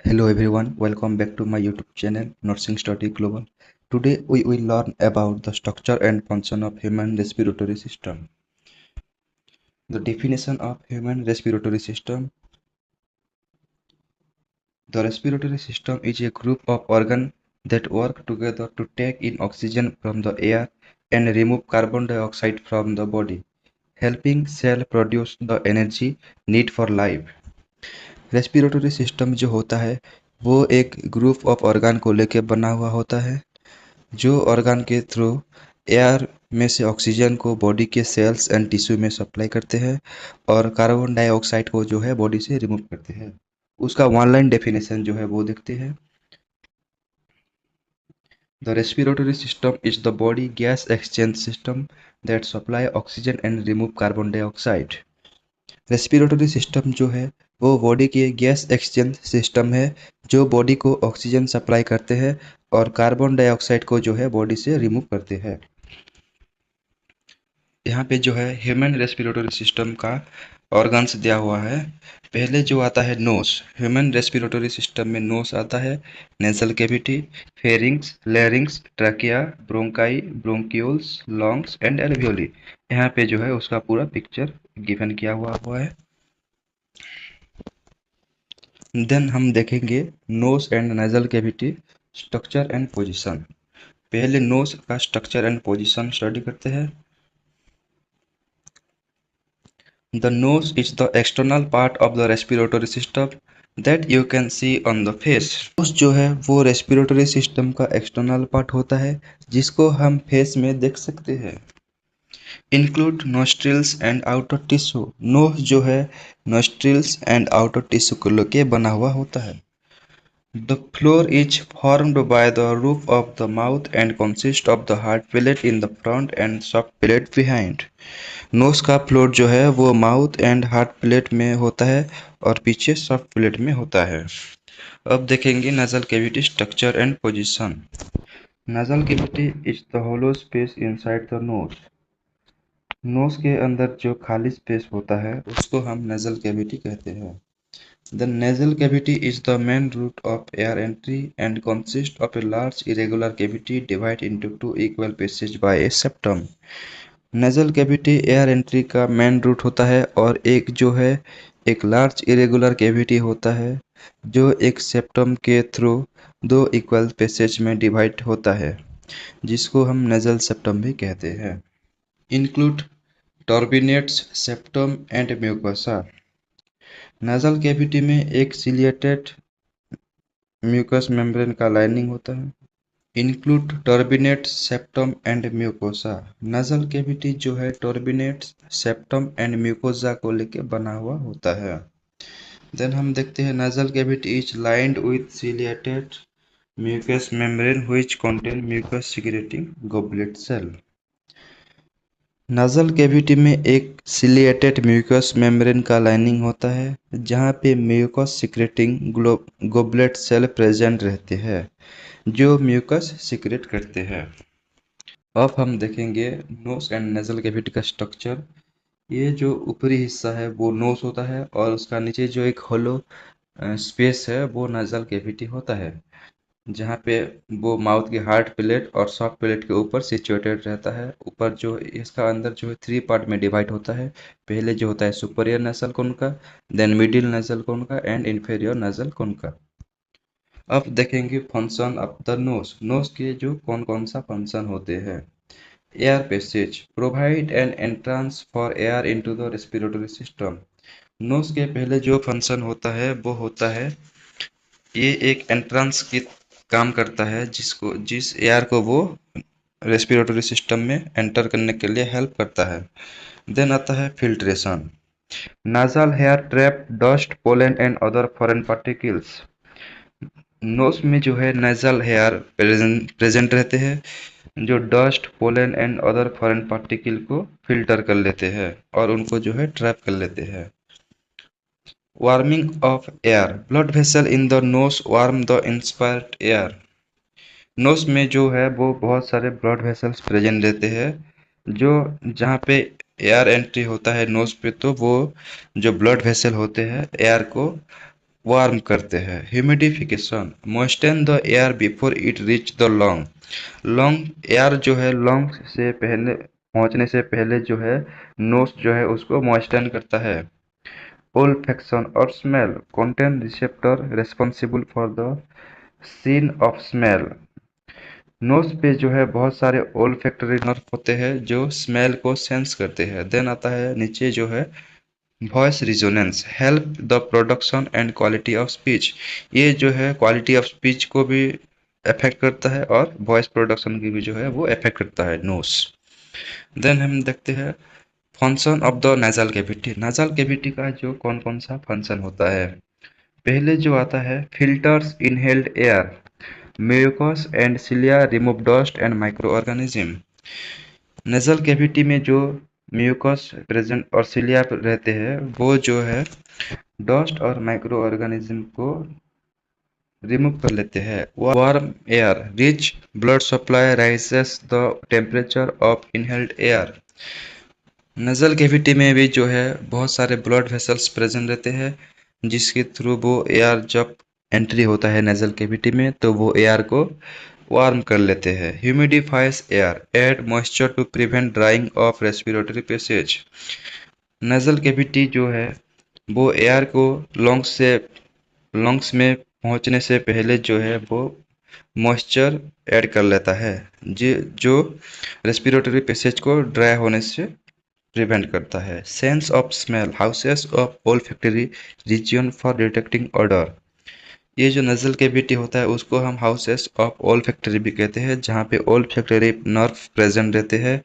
Hello everyone, welcome back to my YouTube channel Nursing Study Global. Today we will learn about the structure and function of human respiratory system. The definition of human respiratory system. The respiratory system is a group of organs that work together to take in oxygen from the air and remove carbon dioxide from the body, helping cell produce the energy need for life. Respiratory system जो होता है वो एक group of organ को लेकर बना हुआ होता है जो ऑर्गन के थ्रू एयर में से ऑक्सीजन को बॉडी के सेल्स एंड टिश्यू में सप्लाई करते हैं और कार्बन डाइऑक्साइड को जो है बॉडी से रिमूव करते हैं। उसका वन लाइन डेफिनेशन जो है वो देखते हैं। The respiratory system is the body gas exchange system that supply oxygen and remove carbon dioxide. Respiratory system जो है वो बॉडी की गैस एक्सचेंज सिस्टम है जो बॉडी को ऑक्सीजन सप्लाई करते हैं और कार्बन डाइऑक्साइड को जो है बॉडी से रिमूव करते हैं। यहाँ पे जो है ह्यूमन रेस्पिरेटरी सिस्टम का ऑर्गन्स दिया हुआ है। पहले जो आता है नोस। ह्यूमन रेस्पिरेटरी सिस्टम में नोस आता है, nasal cavity, pharynx, लैरिंग्स, trachea, bronchi, bronchioles, lungs and alveoli. यहाँ पे जो है उसका पूरा पिक्चर गिवन किया हुआ है। देन हम देखेंगे nose and nasal cavity structure and position. पहले नोस का स्ट्रक्चर एंड पोजीशन स्टडी करते हैं। The nose is the external part of the respiratory system that you can see on the face. nose जो है वो respiratory system का external part होता है जिसको हम फेस में देख सकते हैं। Include nostrils and outer tissue. Nose जो है नोस्ट्रिल्स एंड आउटर टिश्यू को लेके बना हुआ होता है। The floor is formed by the roof of the mouth and consists of the hard palate in the front and soft palate behind. Nose का floor जो है वो माउथ एंड हार्ड प्लेट में होता है और पीछे सॉफ्ट प्लेट में होता है। अब देखेंगे nasal cavity structure and position. Nasal cavity is the hollow space inside the nose. Nose के अंदर जो खाली स्पेस होता है उसको हम नजल कैविटी कहते हैं। The nasal cavity is the main route of air entry and consists of a large irregular cavity divided into two equal passages by a septum. Nasal cavity air entry का main root होता है और एक जो है एक large irregular cavity होता है जो एक सेप्टम के थ्रू दो इक्वल पैसेज में डिवाइड होता है जिसको हम नेजल सेप्टम भी कहते हैं। Include turbinates, septum and mucosa. Nasal cavity में एक सिलिएटेड म्यूकस मेम्ब्रेन का लाइनिंग होता है। Include turbinate, septum and mucosa. Nasal cavity जो है टर्बिनेट, सेप्टम एंड म्यूकोसा को लेके बना हुआ होता है। देन हम देखते हैं nasal cavity is lined with ciliated mucus membrane which contain mucus secreting goblet cell. Nasal cavity में एक सिलिएटेड म्यूकस मेम्ब्रेन का लाइनिंग होता है जहाँ पे mucus secreting goblet cell present रहते हैं जो म्यूकस सिक्रेट करते हैं। अब हम देखेंगे नोज एंड नेजल कैविटी का स्ट्रक्चर। ये जो ऊपरी हिस्सा है वो नोज होता है और उसका नीचे जो एक होलो स्पेस है वो नेजल कैविटी होता है जहाँ पे वो माउथ की हार्ड प्लेट और सॉफ्ट प्लेट के ऊपर सिचुएटेड रहता है। ऊपर जो इसका अंदर जो है थ्री पार्ट में डिवाइड होता है। पहले जो होता है superior nasal cone, then middle nasal cone and inferior nasal cone. अब देखेंगे function of the nose. Nose के जो कौन कौन सा फंक्शन होते हैं। Air passage, provide an entrance for air into the respiratory system. Nose के पहले जो फंक्शन होता है वो होता है ये एक एंट्रेंस की काम करता है जिस एयर को वो रेस्पिरेटरी सिस्टम में एंटर करने के लिए हेल्प करता है। देन आता है filtration. Nasal hair trap dust, pollen and other foreign particles. Nose में जो है नेजल हेयर प्रेजेंट रहते हैं जो dust, pollen and other foreign particle को फिल्टर कर लेते हैं और उनको जो है ट्रैप कर लेते हैं। Warming of air, blood vessel in the nose warm the inspired air. Nose में जो है वो बहुत सारे ब्लड वेसल्स प्रेजेंट रहते हैं जो जहाँ पे एयर एंट्री होता है नोज पे तो वो जो ब्लड वेसल होते हैं एयर को वार्म करते हैं। Humidification moisten the air before it reach the lung air जो है लंग से पहले पहुंचने से पहले जो है नोज जो है उसको मॉइस्चन करता है। ओल्फैक्शन और smell contain receptor responsible for the sense of smell. Nose पे जो है बहुत सारे ओल्फैक्टरी नर्व होते हैं जो स्मेल को सेंस करते हैं। देन आता है नीचे जो है voice resonance help the production and quality of speech. ये जो है क्वालिटी ऑफ स्पीच को भी अफेक्ट करता है और वॉइस प्रोडक्शन की भी जो है वो अफेक्ट करता है नोज। देन हम देखते हैं function of the nasal cavity. Nasal cavity का जो कौन कौन सा फंक्शन होता है। पहले जो आता है filters inhaled air, mucus and cilia remove dust and micro organism. Nasal cavity में जो म्यूकस प्रेजेंट और सिलिया रहते हैं वो जो है डस्ट और माइक्रो ऑर्गेनिज्म को रिमूव कर लेते हैं। Warm air rich blood supply rises the temperature of inhaled air. Nasal cavity में भी जो है बहुत सारे ब्लड वेसल्स प्रेजेंट रहते हैं जिसके थ्रू वो एयर जब एंट्री होता है नजल कैविटी में तो वो एयर को वार्म कर लेते हैं। Humidifies air add moisture to prevent drying of respiratory passage. Nasal cavity जो है वो एयर को लंग्स में पहुंचने से पहले जो है वो मॉइस्चर ऐड कर लेता है जो रेस्पिरेटरी पैसेज को ड्राई होने से प्रिवेंट करता है। Sense of smell houses of olfactory region for detecting odour. ये जो नजल कैविटी होता है उसको हम हाउसेस ऑफ ओल्फैक्टरी भी कहते हैं जहाँ पे ओल्फैक्टरी नर्व प्रेजेंट रहते हैं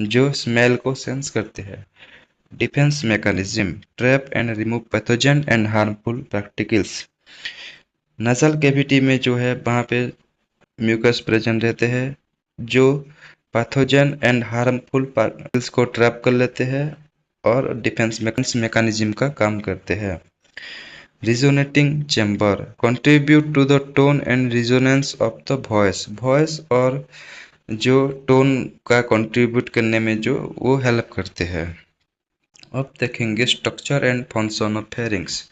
जो स्मेल को सेंस करते हैं। Defence mechanism trap and remove pathogen and harmful particles. Nasal cavity में जो है वहाँ पे म्यूकस प्रेजेंट रहते हैं जो पैथोजन एंड हार्मफुल पार्टिकल्स को ट्रैप कर लेते हैं और डिफेंस मैकेनिज्म का काम करते हैं। Resonating chamber contribute to the tone and resonance of the voice और जो टोन का कंट्रीब्यूट करने में जो वो हेल्प करते हैं। अब देखेंगे structure and function of pharynx.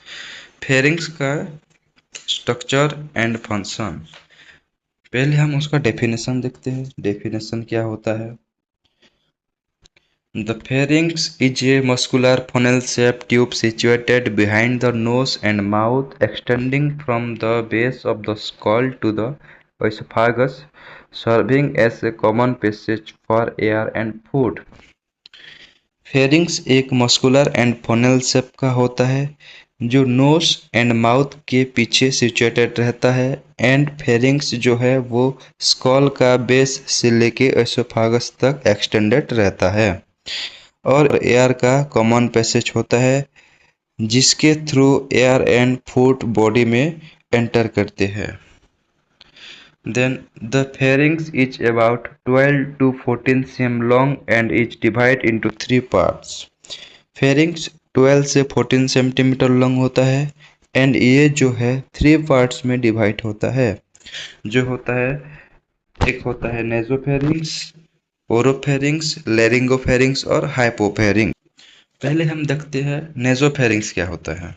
Pharynx का स्ट्रक्चर एंड फंक्शन पहले हम उसका डेफिनेशन देखते हैं। डेफिनेशन क्या होता है। The pharynx is a muscular funnel-shaped tube situated behind the nose and mouth, extending from the base of the skull to the esophagus, serving as a common passage for air and food. Pharynx एक muscular and funnel shape का होता है जो knows and mouth के पीछे situated रहता है and pharynx जो है वो स्कॉल का बेस से लेके एसोफागस तक एक्सटेंडेड रहता है और एयर का कॉमन पैसेज होता है जिसके through air and food body में एंटर करते हैं। Then the pharynx is about 12 to 14 cm long and is divided into three parts. Pharynx 12 से 14 सेंटीमीटर लॉन्ग होता है एंड ये जो है 3 पार्ट्स में डिवाइड होता है। जो होता है एक होता है नेजोफेरिंग्स, ओरोफेरिंग्स, लेरिंगोफेरिंग्स और हाइपोफेरिंग्स। पहले हम देखते हैं नेजोफेरिंग्स क्या होता है।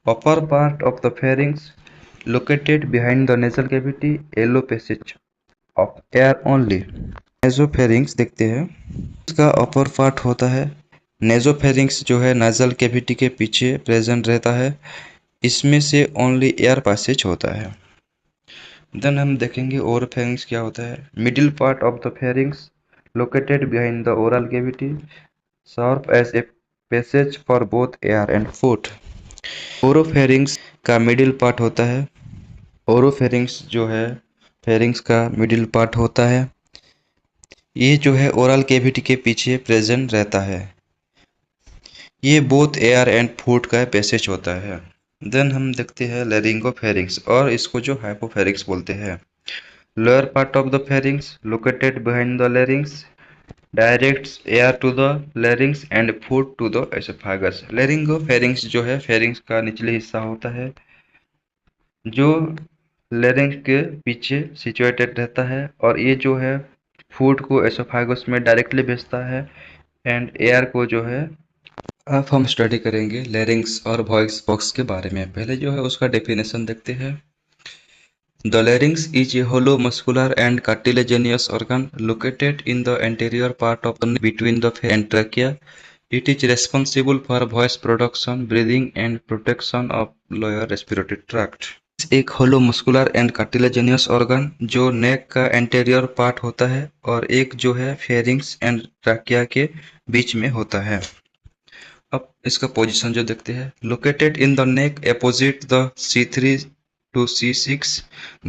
Upper part of the pharynx located behind the nasal cavity, yellow passage of air only. Nasopharynx देखते हैं। इसका अपर पार्ट होता है। नेजोफेरिंग्स जो है नाजल कैविटी के पीछे प्रेजेंट रहता है। इसमें से ओनली एयर पैसेज होता है। देन हम देखेंगे ओरोफेरिंग्स क्या होता है। Middle part of the pharynx located behind the oral cavity serve as a passage for both air and food. Oropharynx का मिडिल पार्ट होता है। ओरोफेरिंग्स जो है फेरिंग्स का मिडिल पार्ट होता है। ये जो है ओरल कैविटी के पीछे प्रेजेंट रहता है। ये बोथ एयर एंड फूड का पैसेज होता है। देन हम देखते हैं लेरिंगोफेरिंग्स और इसको जो हाइपोफेरिंग्स बोलते हैं। Lower part of the pharynx located behind the larynx directs air to the larynx and food to the oesophagus. Laryngopharynx जो है फेरिंग्स का निचले हिस्सा होता है जो लेरिंग के पीछे सिचुएटेड रहता है और ये जो है फूड को एसोफेगस में डायरेक्टली भेजता है एंड एयर को जो है अब हम स्टडी करेंगे लैरिंक्स और वॉइस बॉक्स के बारे में। पहले जो है उसका डेफिनेशन देखते हैं। The larynx is a hollow muscular and cartilaginous organ located in the anterior part of the neck between the pharynx and trachea. It is responsible for voice production, breathing, and protection of lower respiratory tract. एक होलो muscular and cartilaginous organ जो नेक का anterior part होता है और एक जो है pharynx and trachea के बीच में होता है। अब इसका पोजीशन जो देखते हैं, located in the neck opposite the C3 to C6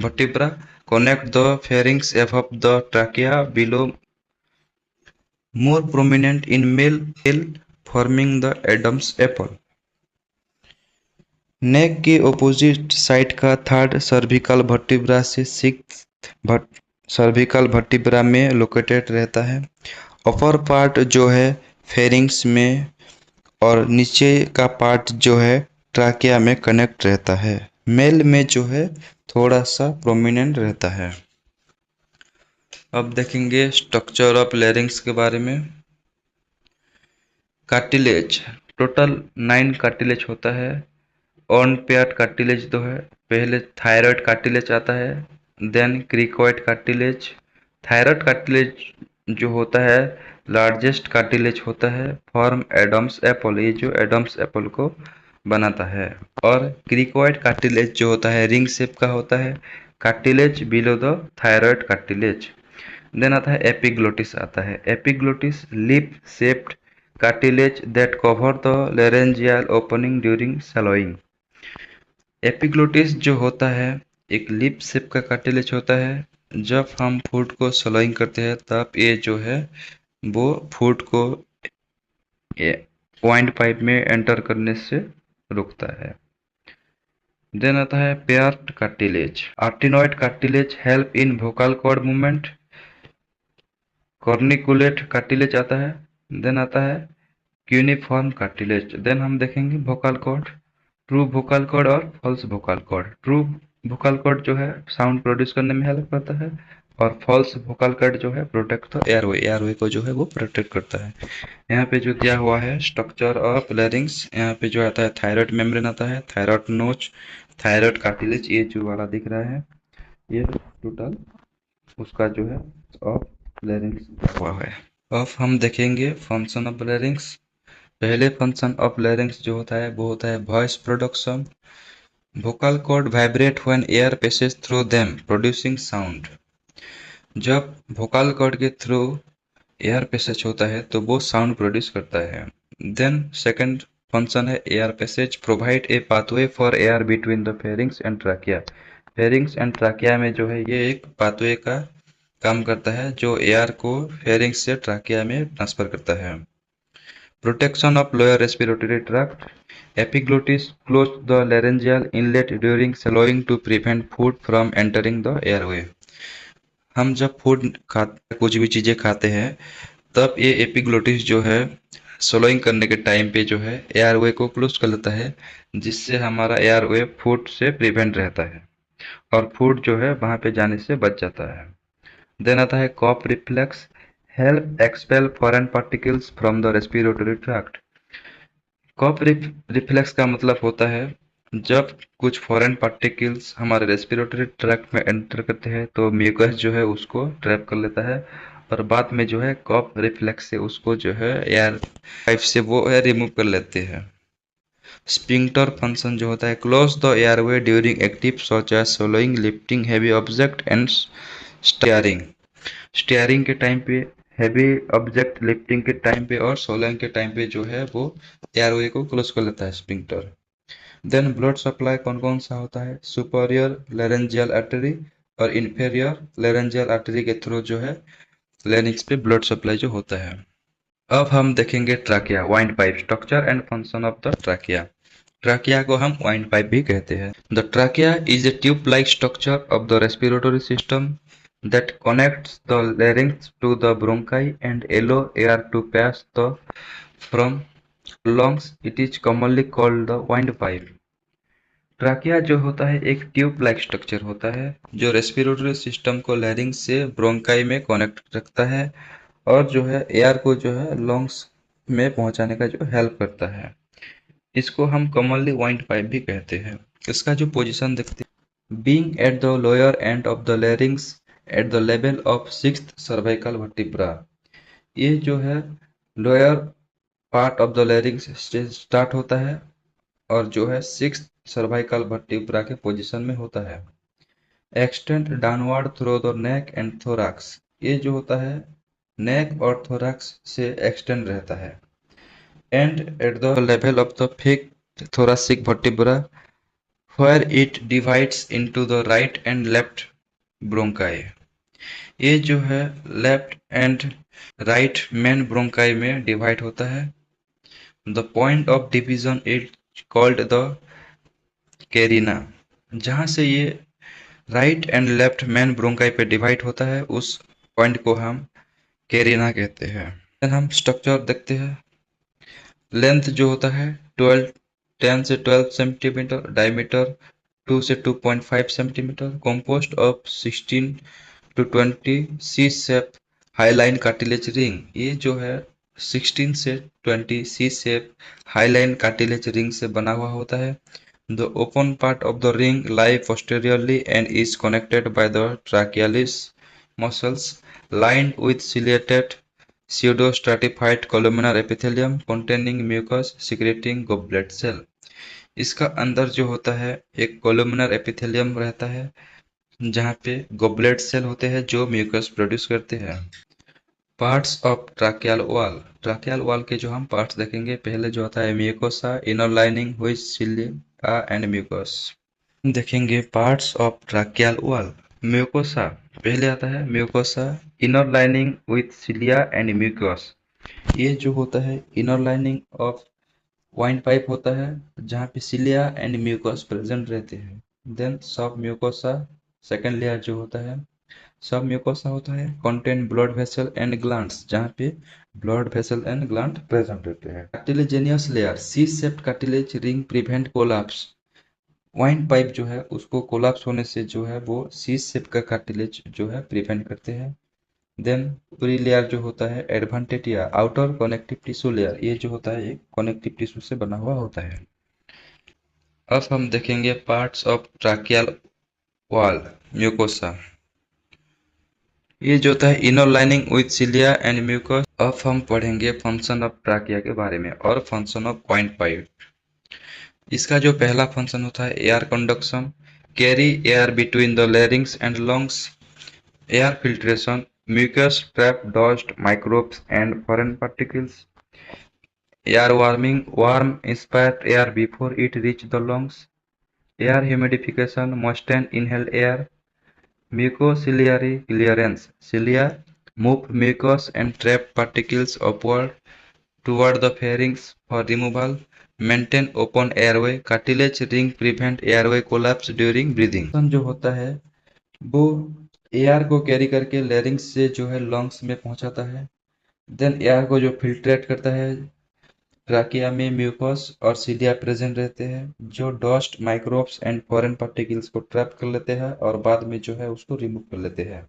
vertebra, connect the pharynx above the trachea below, more prominent in male, forming the Adam's apple. नेक के ऑपोजिट साइड का थर्ड सर्विकल वर्टिब्रा से six cervical vertebra में located रहता है। Upper part जो है pharynx में और नीचे का पार्ट जो है ट्राकिया में कनेक्ट रहता है। मेल में जो है थोड़ा सा प्रोमिनेंट रहता है। अब देखेंगे स्ट्रक्चर ऑफ लैरिंग्स के बारे में। कार्टिलेज, टोटल 9 कार्टिलेज होता है। ऑन पेयर्ड कार्टिलेज तो है, पहले थायराइड कार्टिलेज आता है, then cricoid cartilage. Thyroid cartilage जो होता है लार्जेस्ट कार्टिलेज होता है, फॉर्म एडम्स एप्पल, ये जो एडम्स एप्पल को बनाता है। और क्रिकोइड कार्टिलेज जो होता है रिंग शेप का होता है, cartilage below the thyroid cartilage. Then आता है एपिग्लोटिस आता है। Epiglottis leaf shaped cartilage that cover the laryngeal opening during swallowing। Epiglottis जो होता है एक लिप शेप का कार्टिलेज होता है। जब हम फूड को swallowing करते हैं तब ये जो है वो फूड को वाइंड पाइप में एंटर करने से रुकता है। देन आता है paired cartilage. Arytenoid cartilage help in vocal cord movement. Corniculate cartilage आता है। देन आता है क्यूनिफॉर्म कार्टिलेज। देन हम देखेंगे vocal cord, true vocal cord और false vocal cord. True vocal cord जो है साउंड प्रोड्यूस करने में हेल्प करता है और फॉल्स वोकल कॉर्ड जो है प्रोटेक्ट द एयरवे, एयरवे को जो है वो प्रोटेक्ट करता है। यहाँ पे जो दिया हुआ है स्ट्रक्चर ऑफ लैरिंग्स, यहाँ पे जो आता है थायराइड मेम्ब्रेन आता है, थायराइड नोच, थायराइड कार्टिलेज, ये जो वाला दिख रहा है ये टोटल उसका जो है ऑफ लैरिंग्स हुआ है। अब हम देखेंगे फंक्शन ऑफ लैरिंग्स। पहले फंक्शन ऑफ लैरिंग्स जो होता है वो होता है voice production. Vocal cord vibrate when air passage through them producing sound. जब वोकल कॉर्ड के थ्रू एयर पैसेज होता है तो वो साउंड प्रोड्यूस करता है। देन सेकंड फंक्शन है air passage, provide a pathway for air between the pharynx and trachea. Pharynx and trachea में जो है ये एक पाथवे का काम करता है जो एयर को फेरिंग्स से ट्रैकिया में ट्रांसफर करता है। Protection of lower respiratory tract. Epiglottis close the laryngeal inlet during swallowing to prevent food from entering the airway. हम जब फूड खाते कुछ भी चीज़ें खाते हैं तब ये एपिग्लोटिस जो है swallowing करने के टाइम पे जो है एयरवे को क्लोज कर लेता है, जिससे हमारा एयरवे फूड से प्रिवेंट रहता है और फूड जो है वहाँ पे जाने से बच जाता है। देन आता है cough reflex, help expel foreign particles from the respiratory tract. Cough reflex का मतलब होता है जब कुछ फॉरेन पार्टिकल्स हमारे रेस्पिरेटरी ट्रैक्ट में एंटर करते हैं तो म्यूकस जो है उसको ट्रैप कर लेता है और बाद में जो है कॉफ रिफ्लेक्स से उसको जो है एयर पाइप से वो एयर रिमूव कर लेते हैं। स्पिंक्टर फंक्शन जो होता है close the airway during active such as swallowing, lifting heavy object and steering. Steering के टाइम पे, हैवी ऑब्जेक्ट लिफ्टिंग के टाइम पे और सोलंग के टाइम पे जो है वो एयरवे को क्लोज कर लेता है स्पिंक्टर। देन ब्लड सप्लाई कौन कौन सा होता है, सुपीरियर लैरेंजियल आर्टरी और इंफीरियर लैरेंजियल आर्टरी के थ्रू जो है लैरिंक्स पे ब्लड सप्लाई जो होता है। अब हम देखेंगे trachea, wind pipe, structure and function of the trachea. Trachea को हम वाइंड पाइप भी कहते हैं। The trachea is a tube like structure of the respiratory system that connects the larynx to the bronchi and allow air to pass from lungs. It is commonly called the windpipe. Trachea जो होता है एक tube like structure होता है जो respiratory system को लैरिंग्स से bronchi में कनेक्ट रखता है और जो है एयर को जो है लंग्स में पहुंचाने का जो हेल्प करता है। इसको हम कॉमनली वाइंड पाइप भी कहते हैं। इसका जो पोजीशन देखते हैं, being at the lower end of the larynx at the level of sixth cervical vertebra. ये जो है lower part of the larynx से स्टार्ट होता है और जो है सिक्स्थ सर्वाइकल वर्टिब्रा के पोजीशन में होता है। Extend downward through the neck and thorax. ये जो होता है नेक और थोरैक्स से एक्सटेंड रहता है। And at the level of the fifth thoracic vertebra where it divides into the right and left bronchi। ये जो है left and right main bronchi में डिवाइड होता है। The point of division is called the carina. जहाँ से ये right and left main bronchi पे डिवाइड होता है उस पॉइंट को हम कैरिना कहते हैं। देन हम स्ट्रक्चर देखते हैं। लेंथ जो होता है 10 से 12 सेंटीमीटर, डायमीटर 2 से 2.5 centimetre, composed of 16 to 20 C shape hyaline cartilage ring. ये जो है 16 से 20 C shape hyaline cartilage ring से बना हुआ होता है। The open part of the ring lie posteriorly and is connected by the trachealis muscles lined with ciliated pseudostratified columnar epithelium containing mucus secreting goblet cell। इसका अंदर जो होता है एक कोलुमिनर एपिथेलियम रहता है जहाँ पे गोबलेट सेल होते हैं जो म्यूकस प्रोड्यूस करते हैं। पार्ट्स ऑफ ट्राकियल वॉल के जो हम पार्ट्स देखेंगे, पहले जो आता है म्यूकोसा, इनर लाइनिंग हुई सिलिया एंड म्यूकस। देखेंगे parts of tracheal wall. Mucosa पहले आता है, mucosa inner lining with cilia and mucus. ये जो होता है inner lining of windpipe होता है जहाँ पे सिलिया एंड म्यूकस प्रेजेंट रहते हैं। देन सब म्यूकोसा सेकेंड लेयर जो होता है, सब म्यूकोसा होता है contain blood vessel and glands जहाँ पे blood vessel and gland present रहते हैं। Cartilaginous layer C shaped cartilage ring prevent collapse. Windpipe जो है उसको कोलैप्स होने से जो है वो सी शेप का कार्टिलेज जो है प्रिवेंट करते हैं। देन ऊपरी लेयर जो होता है एडवांटेटिया आउटर कनेक्टिव टिश्यू लेयर, ये जो होता है एक कनेक्टिव टिश्यू से बना हुआ होता है। अब हम देखेंगे parts of tracheal wall mucosa. ये जो होता है inner lining with cilia and mucus. अब हम पढ़ेंगे फंक्शन ऑफ ट्राकिया के बारे में और फंक्शन ऑफ वाइंड पाइप। इसका जो पहला फंक्शन होता है air conduction, carry air between the larynx and lungs, air filtration, mucus trap dust microbes and foreign particles, air warming, warm inspired air before it reach the lungs, air humidification, moisten inhaled air, mucociliary clearance, cilia move mucus and trap particles upward toward the pharynx for removal, maintain open airway, cartilage ring prevent airway collapse during breathing। जो होता है वो air को carry करके लैरिंग्स से जो है lungs में पहुंचाता है। देन एयर को जो फिल्ट्रेट करता है, ट्राकिया में म्यूकस और सिलिया प्रेजेंट रहते हैं जो dust microbes and foreign particles को ट्रैप कर लेते हैं और बाद में जो है उसको रिमूव कर लेते हैं।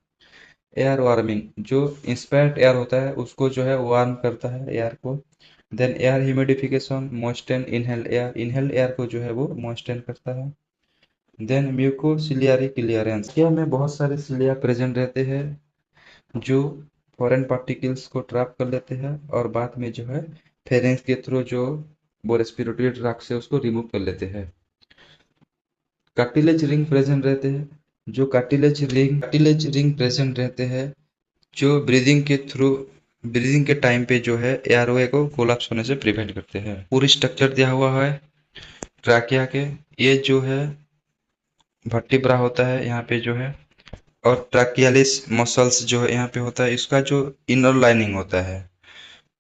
एयर वार्मिंग, जो इंस्पायर्ड एयर होता है उसको जो है वार्म करता है एयर को। Then air humidification, moisture inhaled air को जो है वो मॉइस्चर करता है। देन म्यूकोसिलियरी क्लियरेंस, क्या में बहुत सारे सिलिया प्रेजेंट रहते हैं जो फॉरेन पार्टिकल्स को ट्रैप कर लेते हैं और बाद में जो है फेरेंस के थ्रू जो वो रेस्पिरेटरी ट्रैक्ट से उसको रिमूव कर लेते हैं। कार्टिलेज रिंग प्रेजेंट रहते हैं, जो कार्टिलेज रिंग प्रेजेंट रहते हैं जो ब्रीदिंग के टाइम पे जो है एयरवे को कोलैप्स होने से प्रिवेंट करते हैं। पूरी स्ट्रक्चर दिया हुआ है ट्रैकिया के। ये जो है वर्टिब्रा होता है यहाँ पे जो है, और ट्रैकियालिस मसल्स जो है यहाँ पे होता है। इसका जो इनर लाइनिंग होता है,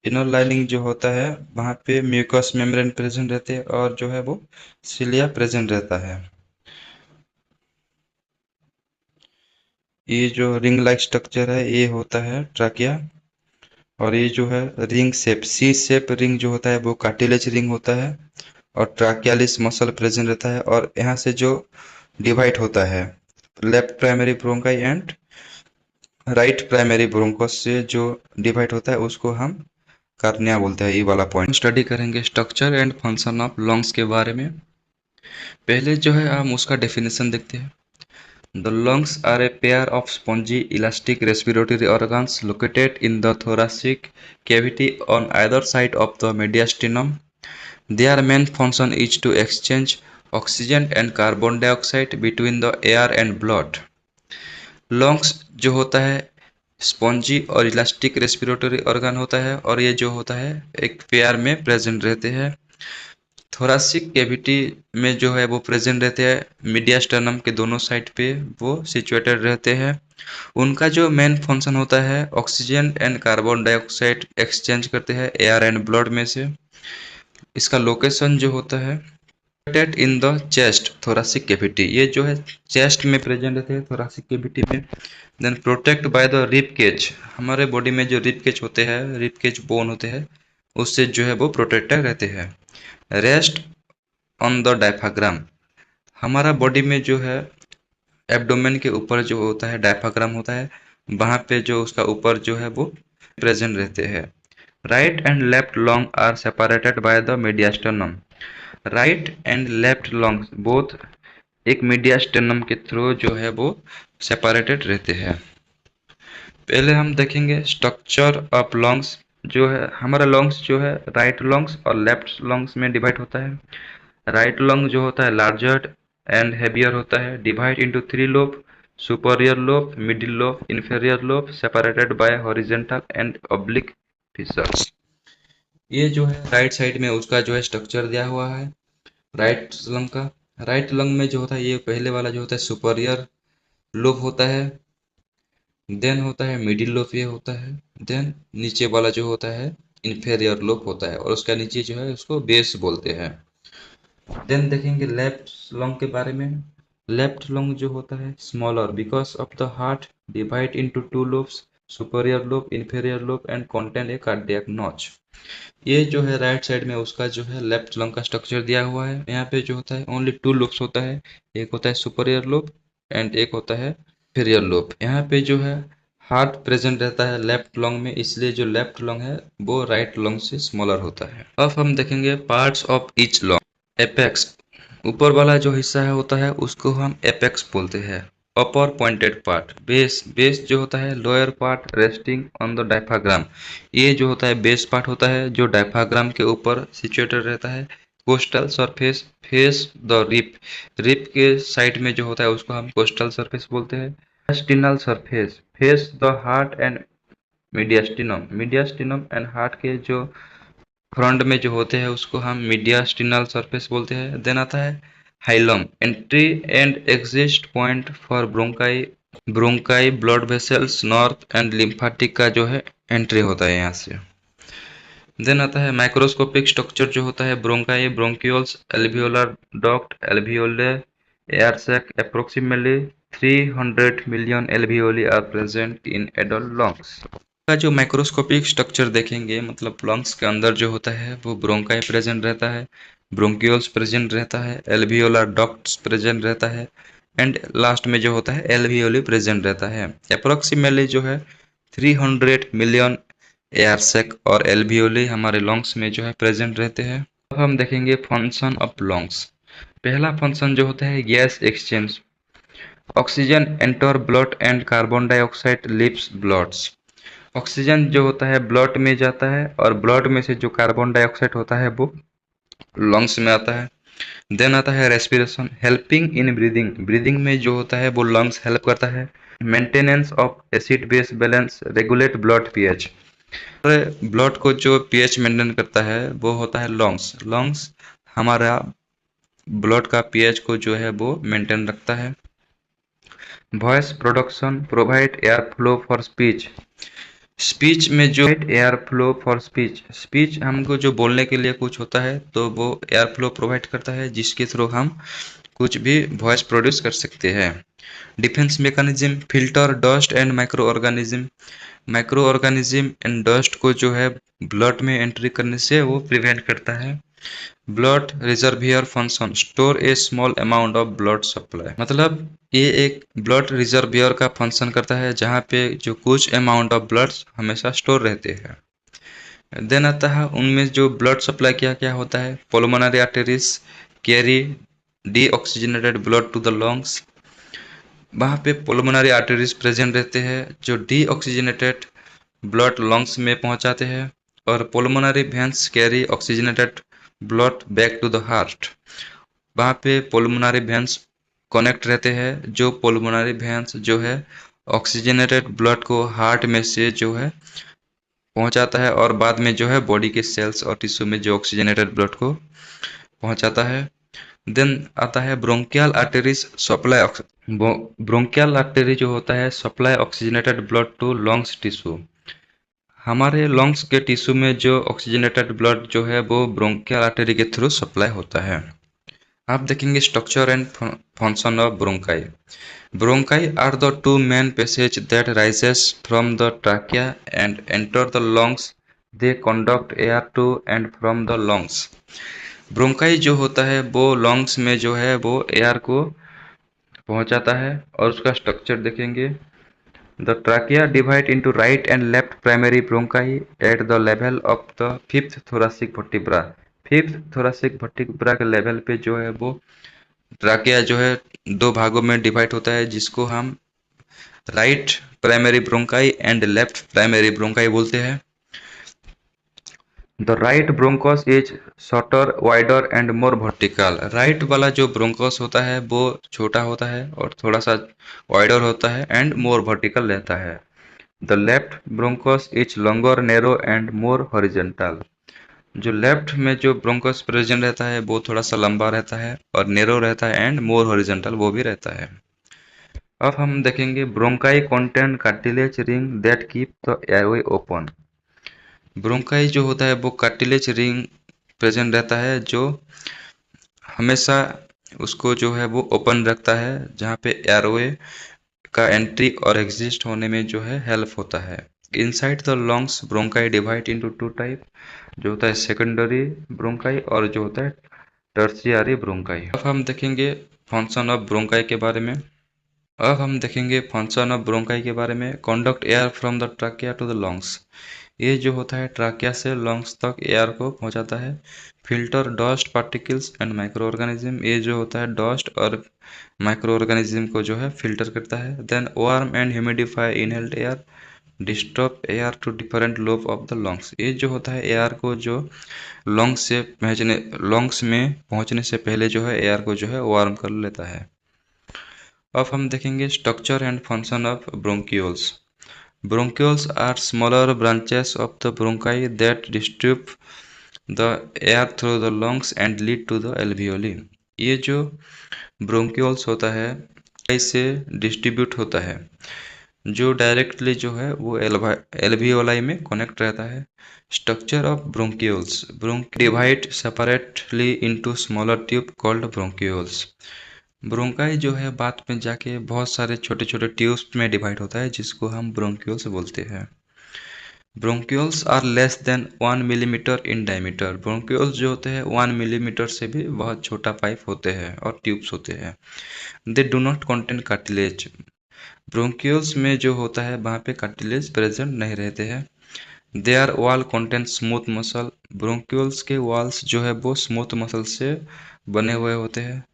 इनर लाइनिंग जो होता है वहाँ पे म्यूकस मेम्ब्रेन प्रेजेंट रहते हैं और जो है वो सिलिया प्रेजेंट रहता है। ये जो रिंग लाइक स्ट्रक्चर है ये होता है ट्राकिया। और ये जो है रिंग शेप सी शेप रिंग जो होता है वो कार्टिलेज रिंग होता है और ट्राकियालिस मसल प्रेजेंट रहता है। और यहाँ से जो डिवाइड होता है left primary bronchi and right primary bronchus से जो डिवाइड होता है उसको हम कार्निया बोलते हैं ये वाला पॉइंट। स्टडी करेंगे structure and function of lungs के बारे में। पहले जो है हम उसका डेफिनेशन देखते हैं। The lungs are a pair of spongy, elastic respiratory organs located in the thoracic cavity on either side of the mediastinum. Their main function is to exchange oxygen and carbon dioxide between the air and blood. Lungs जो होता है spongy और elastic respiratory organ होता है और ये जो होता है एक पेयर में प्रेजेंट रहते हैं। थोरासिक कैविटी में जो है वो प्रेजेंट रहते हैं, मीडियास्टर्नम के दोनों साइड पे वो सिचुएटेड रहते हैं। उनका जो मेन फंक्शन होता है oxygen and carbon dioxide exchange करते हैं एयर एंड ब्लड में से। इसका लोकेशन जो होता है located in the chest thoracic cavity, ये जो है चेस्ट में प्रेजेंट रहते हैं थोरासिक कैविटी में। Then protect by the rib cage, हमारे बॉडी में जो रिब केज होते हैं, रिब केज बोन होते हैं, उससे जो है वो प्रोटेक्टेड रहते हैं। रेस्ट ऑन द डायफ्राम, हमारा बॉडी में जो है एब्डोमेन के ऊपर जो होता है डायफ्राम होता है, वहाँ पे जो उसका ऊपर जो है वो प्रेजेंट रहते हैं। Right and left lung are separated by the mediastinum, right and left lungs both एक मीडियास्टर्नम के थ्रू जो है वो सेपरेटेड रहते हैं। पहले हम देखेंगे स्ट्रक्चर ऑफ लंग्स। जो है हमारा लंग्स जो है राइट लंग्स और लेफ्ट लंग्स में डिवाइड होता है। राइट लंग जो होता है लार्जर एंड हेवियर होता है, divide into 3 lobe, superior lobe, middle lobe, inferior lobe, separated by horizontal and oblique fissures. ये जो है राइट साइड में उसका जो है स्ट्रक्चर दिया हुआ है राइट लंग का। राइट लंग में जो होता है ये पहले वाला जो होता है सुपरियर लोब होता है, देन होता है मिडिल लोब ये होता है, देन नीचे वाला जो होता है इंफीरियर लोब होता है और उसका नीचे जो है उसको बेस बोलते हैं। देन देखेंगे लेफ्ट लंग के बारे में। लेफ्ट लंग जो होता है smaller because of the heart, divide into 2 lobes, superior lobe, inferior lobe and contain a cardiac notch. ये जो है राइट साइड में उसका जो है लेफ्ट लंग का स्ट्रक्चर दिया हुआ है। यहाँ पे जो होता है ओनली 2 लोब्स होता है, एक होता है सुपरियर लोब एंड एक होता है इंफीरियर लोब। यहाँ पे जो है हार्ट प्रेजेंट रहता है लेफ्ट लंग में, इसलिए जो लेफ्ट लंग है वो राइट लंग से स्मॉलर होता है। अब हम देखेंगे parts of each lung. Apex, ऊपर वाला जो हिस्सा है होता है उसको हम एपेक्स बोलते हैं। अपर पॉइंटेड पार्ट। बेस, बेस जो होता है lower part resting on the diaphragm, ये जो होता है बेस पार्ट होता है जो डायफ्राम के ऊपर सिचुएटेड रहता है। Costal surface, face the rib, rib के साइड में जो होता है उसको हम कोस्टल सरफेस बोलते हैं। Intestinal surface, face the heart and mediastinum, mediastinum and heart के जो फ्रंट में जो होते हैं उसको हम मीडियास्टिनल सरफेस बोलते हैं। देन आता है hilum, entry and exit point for bronchi, bronchi blood vessels north and lymphatic का जो है एंट्री होता है यहाँ से। देन आता है माइक्रोस्कोपिक स्ट्रक्चर जो होता है bronchi, bronchioles, alveolar duct, alveoli, air sac, approximately 300 million alveoli are present in adult lungs. का जो माइक्रोस्कोपिक स्ट्रक्चर देखेंगे मतलब लंग्स के अंदर जो होता है वो ब्रोंकाई प्रेजेंट रहता है, ब्रोंक्यूल्स प्रेजेंट रहता है, एल्वियोलर डक्ट्स प्रेजेंट रहता है एंड लास्ट में जो होता है एल्वियोली प्रेजेंट रहता है। अप्रोक्सीमेटली जो है 300 मिलियन एयर सैक और एल्वियोली हमारे लंग्स में जो है प्रेजेंट रहते हैं। अब हम देखेंगे फंक्शन ऑफ लंग्स। पहला फंक्शन जो होता है gas exchange. Oxygen enter blood and carbon dioxide leaves bloods. Oxygen जो होता है ब्लड में जाता है और ब्लड में से जो कार्बन डाइऑक्साइड होता है वो लंग्स में आता है। देन आता है respiration, helping in breathing, breathing में जो होता है वो लंग्स हेल्प करता है। Maintenance of acid base balance, regulate blood pH, blood को जो पीएच मेंटेन करता है वो होता है लंग्स। लंग्स हमारा ब्लड का पीएच को जो है वो मेंटेन रखता है। Voice production, provide air flow for speech, speech में जो air flow for speech, speech हमको जो बोलने के लिए कुछ होता है तो वो एयर फ्लो प्रोवाइड करता है जिसके थ्रू हम कुछ भी वॉइस प्रोड्यूस कर सकते हैं। Defence mechanism, filter dust and micro organism, micro organism and dust को जो है ब्लड में एंट्री करने से वो प्रिवेंट करता है। Blood reservoir function, store A small amount of blood supply, मतलब ये एक ब्लड रिजर्वियर का फंक्शन करता है जहाँ पे जो कुछ अमाउंट ऑफ ब्लड हमेशा स्टोर रहते हैं। देन आता है उनमें जो ब्लड सप्लाई क्या क्या होता है। Pulmonary arteries carry deoxygenated blood to the lungs. वहाँ पे पल्मोनरी आर्टरीज प्रेजेंट रहते हैं जो डीऑक्सीजनेटेड ब्लड लंग्स में पहुँचाते हैं। और pulmonary veins carry oxygenated blood back to the heart. वहाँ पे पल्मोनरी वेन्स कनेक्ट रहते हैं जो पल्मोनरी वेन्स जो है ऑक्सीजनेटेड ब्लड को हार्ट में से जो है पहुंचाता है और बाद में जो है बॉडी के सेल्स और टिश्यू में जो ऑक्सीजनेटेड ब्लड को पहुंचाता है। देन आता है bronchial arteries supply. Bronchial artery जो होता है supply oxygenated blood to lungs tissue. हमारे लंग्स के टिश्यू में जो ऑक्सीजनेटेड ब्लड जो है वो ब्रोंकियल आर्टरी के थ्रू सप्लाई होता है। आप देखेंगे structure and function of bronchi. Bronchi are the two main passages that rises from the trachea and enter the lungs. They conduct air to and from the lungs. Bronchi जो होता है वो lungs में जो है वो एयर को पहुंचाता है और उसका स्ट्रक्चर देखेंगे। The trachea divide into right and left primary bronchi at the level of the fifth thoracic vertebra. Fifth thoracic vertebra के लेवल पे जो है वो ट्राकिया जो है दो भागों में डिवाइड होता है जिसको हम right primary bronchi and left primary bronchi बोलते हैं। The right bronchus is shorter wider and more vertical. Right वाला जो ब्रोंकस होता है वो छोटा होता है और थोड़ा सा वाइडर होता है एंड मोर वर्टिकल रहता है। The left bronchus is longer narrow and more horizontal. जो लेफ्ट में जो ब्रोंकस प्रेजेंट रहता है वो थोड़ा सा लंबा रहता है और नैरो रहता है एंड मोर हॉरिजॉन्टल वो भी रहता है। अब हम देखेंगे bronchi contain cartilage ring that keep the airway open. Bronchi जो होता है वो कार्टिलेज रिंग प्रेजेंट रहता है जो हमेशा उसको जो है वो ओपन रखता है जहाँ पे एयरवे का एंट्री और एग्जिस्ट होने में जो है हेल्प होता है। Inside the lungs bronchi divide into two type, जो होता है सेकेंडरी ब्रोंकाई और जो होता है टर्शियरी ब्रोंकाई। अब हम देखेंगे फंक्शन ऑफ ब्रोंकाई के बारे में। अब हम देखेंगे फंक्शन ऑफ ब्रोंकाई के बारे में। Conduct air from the trachea to the lungs. ये जो होता है ट्राकिया से लंग्स तक एयर को पहुंचाता है। Filter dust particles and micro organism. ये जो होता है डस्ट और माइक्रो ऑर्गेनिज्म को जो है फिल्टर करता है। Then warm and humidify inhaled air disturb air to different lobe of the lungs. ये जो होता है एयर को जो लंग्स में पहुंचने से पहले जो है एयर को जो है वार्म कर लेता है। अब हम देखेंगे structure and function of bronchioles. Bronchioles are smaller branches of the bronchi that distribute the air through the lungs and lead to the alveoli. ये जो bronchioles होता है ऐसे डिस्ट्रीब्यूट होता है जो डायरेक्टली जो है वो एल्वियोलाई में कनेक्ट रहता है। Structure of bronchioles. Divide separately into smaller tube called bronchioles. Bronchi जो है बाद में जाके बहुत सारे छोटे छोटे ट्यूब्स में डिवाइड होता है जिसको हम ब्रोंक्यूल्स बोलते हैं। Bronchioles are less than 1 millimetre in diameter. Bronchioles जो होते हैं 1 मिलीमीटर से भी बहुत छोटा पाइप होते हैं और ट्यूब्स होते हैं। They do not contain cartilage. Bronchioles में जो होता है वहाँ पे कार्टिलेज प्रेजेंट नहीं रहते हैं। Their wall contain smooth muscle. Bronchioles के वॉल्स जो है वो स्मूथ मसल से बने हुए होते हैं।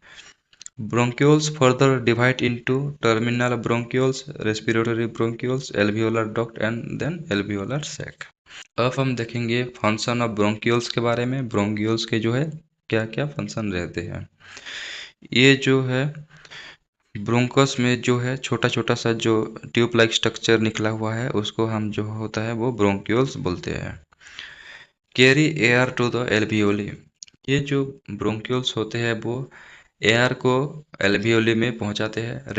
Bronchioles further divide into terminal bronchioles, respiratory bronchioles, alveolar duct and then alveolar sac. अब हम देखेंगे फंक्शन ऑफ ब्रोंक्यूल्स के बारे में। ब्रोंक्यूल्स के जो है क्या क्या फंक्शन रहते हैं। ये जो है ब्रोंकस में जो है छोटा छोटा सा जो ट्यूब लाइक स्ट्रक्चर निकला हुआ है उसको हम जो होता है वो ब्रोंक्यूल्स बोलते हैं। Carry air to the alveoli. ये जो ब्रोंक्यूल्स होते हैं वो एयर को एल्वियोली में पहुंचाते हैं।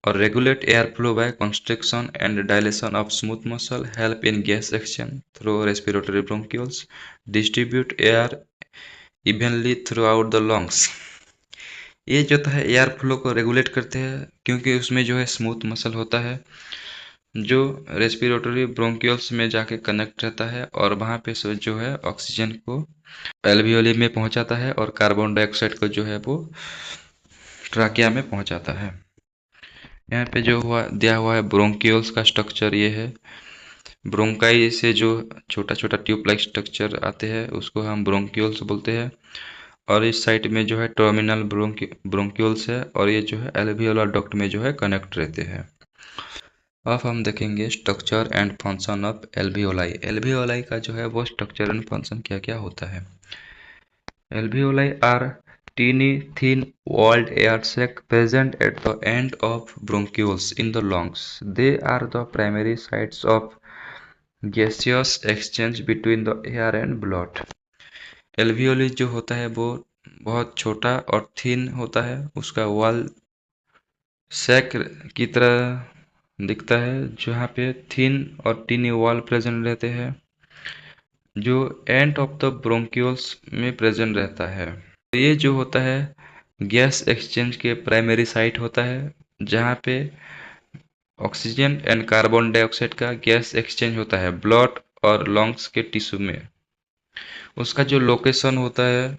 Regulate air flow bye constriction and dilation of smooth muscle, help in gas exchange through respiratory bronchioles, distribute air evenly through out the lungs. ये जो है एयर फ्लो को रेगुलेट करते हैं क्योंकि उसमें जो है स्मूथ मसल होता है जो रेस्पिरेटरी ब्रोंक्यूल्स में जाके कनेक्ट रहता है और वहाँ पे जो है ऑक्सीजन को एल्वियोली में पहुंचाता है और कार्बन डाइऑक्साइड को जो है वो ट्राकिया में पहुंचाता है। यहाँ पे जो दिया हुआ है ब्रोंक्यूल्स का स्ट्रक्चर ये है। ब्रोंकाई से जो छोटा छोटा ट्यूब लाइक स्ट्रक्चर आते हैं उसको हम ब्रोंक्यूल्स बोलते हैं। और इस साइड में जो है टर्मिनल ब्रोंक्यूल्स है, और ये जो है एल्वियोलर डक्ट में जो है कनेक्ट रहते हैं। अब हम देखेंगे structure and function of alveoli. Alveoli का जो है वो स्ट्रक्चर एंड फंक्शन क्या क्या होता है। Alveoli are teeny, thin-walled air sacs present at the end of bronchioles in the lungs. They are the primary sites of gaseous exchange between the air and blood. Alveoli जो होता है वो बहुत छोटा और थिन होता है, उसका वॉल सैक की तरह दिखता है, जहाँ पे थिन और टीनी वॉल प्रेजेंट रहते हैं, जो एंड ऑफ द ब्रोंक्यूल्स में प्रेजेंट रहता है। ये जो होता है गैस एक्सचेंज के प्राइमरी साइट होता है, जहाँ पे ऑक्सीजन एंड कार्बन डाइऑक्साइड का गैस एक्सचेंज होता है ब्लड और लंग्स के टिश्यू में। उसका जो लोकेशन होता है,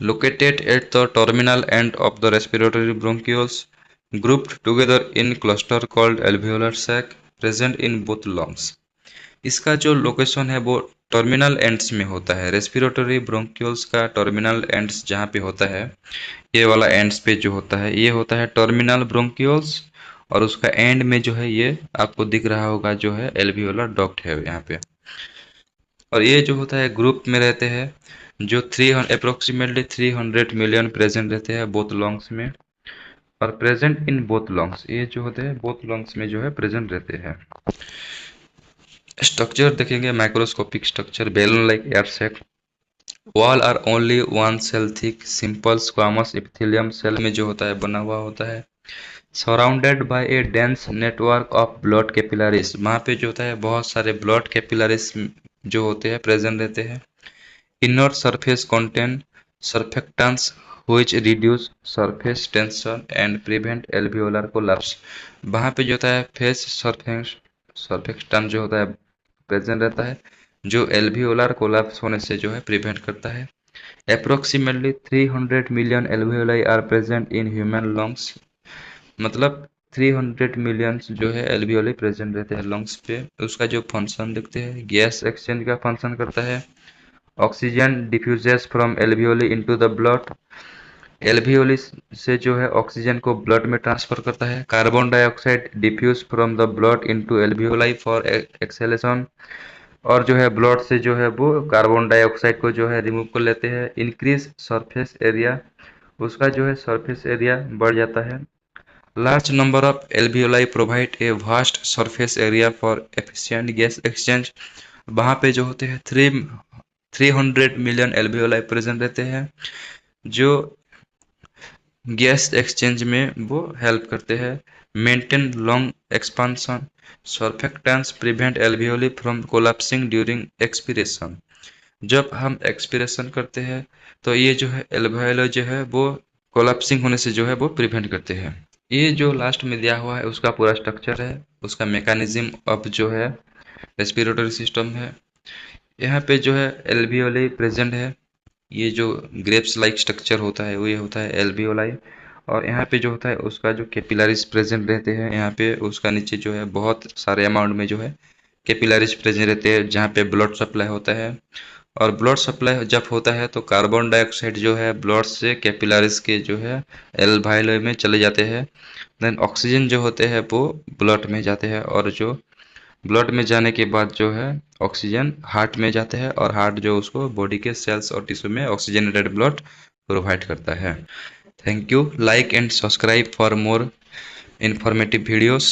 located at the terminal end of the respiratory bronchioles, grouped together in cluster called alveolar sac, present in both lungs. इसका जो लोकेशन है वो टर्मिनल एंड्स में होता है। रेस्पिरेटरी ब्रोंक्यूल्स का टर्मिनल एंड्स जहाँ पे होता है, ये वाला एंड्स पे जो होता है ये होता है टर्मिनल ब्रोंक्यूल्स, और उसका एंड में जो है ये आपको दिख रहा होगा जो है एल्वियोलर डक्ट है यहाँ पे। और ये जो होता है ग्रुप में रहते हैं, जो अप्रोक्सीमेटली 300 मिलियन प्रेजेंट रहते हैं बोथ लंग्स में, और प्रेजेंट इन बोथ लंग्स, ये जो होते हैं बोथ लंग्स में जो है प्रेजेंट रहते हैं। स्ट्रक्चर देखेंगे, microscopic structure, balloon like air sac, wall are only one cell thick, simple squamous epithelium cell में जो होता है बना हुआ होता है, surrounded by a dense network of blood capillaries, वहाँ पे जो होता है बहुत सारे ब्लड कैपिलरीज जो होते हैं प्रेजेंट रहते हैं। Inner surface contain surfactants which reduce surface tension and prevent alveolar collapse, वहाँ पे जो होता है फेस सर्फेक्टेंट जो होता है प्रेजेंट रहता है, जो एल्वियोलर कोलैप्स होने से जो है प्रिवेंट करता है। Approximately 300 million alveoli are present in human lungs, मतलब 300 मिलियन जो है एल्वियोलाई प्रेजेंट रहते हैं लंग्स पे। उसका जो फंक्शन देखते हैं, गैस एक्सचेंज का फंक्शन करता है। Oxygen diffuses from alveoli into the blood, alveoli से जो है ऑक्सीजन को ब्लड में ट्रांसफर करता है। Carbon dioxide diffuse from the blood into alveoli for exhalation, और जो है ब्लड से जो है वो कार्बन डाइऑक्साइड को जो है रिमूव कर लेते हैं। इंक्रीज सरफेस एरिया, उसका जो है सरफेस एरिया बढ़ जाता है। Large number of alveoli provide a vast surface area for efficient gas exchange, वहाँ पे जो होते हैं 300 मिलियन एल्वियोलाई प्रेजेंट रहते हैं, जो गैस एक्सचेंज में वो हेल्प करते हैं। Maintain lung expansion, surfactants prevent alveoli from collapsing during expiration, जब हम एक्सपीरेशन करते हैं तो ये जो है एल्वियोलाई जो है वो कोलैप्सिंग होने से जो है वो प्रिवेंट करते हैं। ये जो लास्ट में दिया हुआ है उसका पूरा स्ट्रक्चर है, उसका मैकेनिज्म ऑफ जो है रेस्पिरेटरी सिस्टम है। यहाँ पे जो है एल्वियोलाई प्रेजेंट है, ये जो ग्रेप्स लाइक स्ट्रक्चर होता है वो ये होता है एल्वियोलाई। और यहाँ पे जो होता है उसका जो कैपिलरीज प्रेजेंट रहते हैं, यहाँ पे उसका नीचे जो है बहुत सारे अमाउंट में जो है कैपिलरीज प्रेजेंट रहते हैं, जहाँ पे ब्लड सप्लाई होता है। और ब्लड सप्लाई जब होता है तो कार्बन डाइऑक्साइड जो है ब्लड से कैपिलरीज के जो है एल्वियोलाई में चले जाते हैं। देन ऑक्सीजन जो होते हैं वो ब्लड में जाते हैं, और जो ब्लड में जाने के बाद जो है ऑक्सीजन हार्ट में जाते हैं, और हार्ट जो उसको बॉडी के सेल्स और टिश्यू में ऑक्सीजनेटेड ब्लड प्रोवाइड करता है। Thank you, like and subscribe for more informative videos।